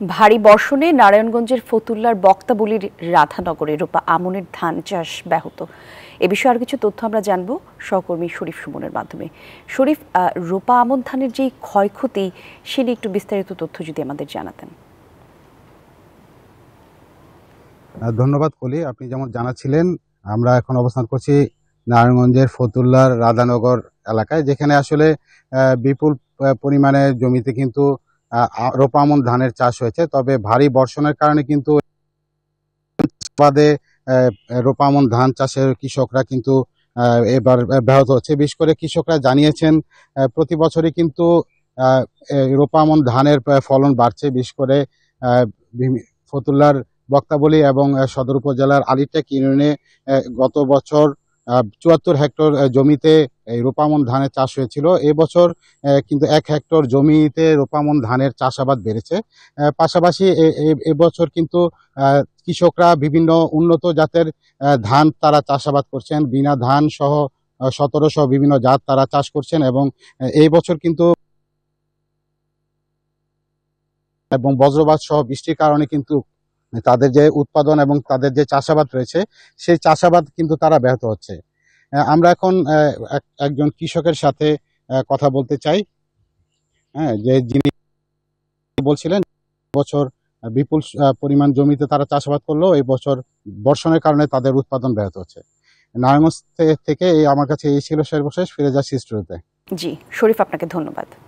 ভারী বর্ষণে নারায়ণগঞ্জের ফতুল্লার বক্তাবলীর রাধানগরে রূপা আমনের ধান চাষ ব্যাহত। এ বিষয়ে আর কিছু তথ্য আমরা জানবো সহকর্মী শরীফ সুমনের মাধ্যমে। শরীফ, রূপা আমন ধানের যে ক্ষয়ক্ষতি সে নিয়ে একটু বিস্তারিত তথ্য যদি আমাদের জানাতেন। ধন্যবাদ কলি। আপনি যেমন জানাচ্ছিলেন, আমরা এখন অবস্থান করছি নারায়ণগঞ্জের ফতুল্লার রাধানগর এলাকায়, যেখানে আসলে বিপুল পরিমাণে জমিতে কিন্তু রোপা আমন ধানের চাষ হয়েছে। তবে ভারী বর্ষণের কারণে কিন্তু বাদে রোপা আমন ধান চাষের কৃষকরা কিন্তু এবার ব্যাহত হচ্ছে। বিশেষ করে কৃষকরা জানিয়েছেন প্রতি বছরই কিন্তু রোপা আমন ধানের ফলন বাড়ছে। বিশেষ করে ফতুল্লার বক্তাবলী এবং সদর উপজেলার আলিটেক ইউনিয়নে গত বছর ৭৪ হেক্টর জমিতে এই রোপা আমন ধানের চাষ হয়েছিল। এবছর কিন্তু ১ হেক্টর জমিতে রোপা আমন ধানের চাষাবাদ বেড়েছে। পাশাপাশি এবছর কিন্তু কৃষকরা বিভিন্ন উন্নত জাতের ধান তারা চাষাবাদ করছেন। বিনা ধান সহ ১৭ সহ বিভিন্ন জাত তারা চাষ করছেন এবং এই বছর কিন্তু বজ্রপাত সহ বৃষ্টির কারণে কিন্তু তাদের যে উৎপাদন এবং তাদের যে চাষাবাদ রয়েছে, সেই চাষাবাদ কিন্তু তারা ব্যাহত হচ্ছে। আমরা এখন একজন কৃষকের সাথে কথা বলতে চাই। হ্যাঁ, যে যিনি বলছিলেন বছর বিপুল পরিমাণ জমিতে তারা চাষাবাদ করলেও এই বছর বর্ষণের কারণে তাদের উৎপাদন ব্যাহত হচ্ছে। নারায়ণগঞ্জ থেকে আমার কাছে এই ছিল সর্বশেষ। ফিরে যাচ্ছি স্টুডিওতে। জি, শরীফ, আপনাকে ধন্যবাদ।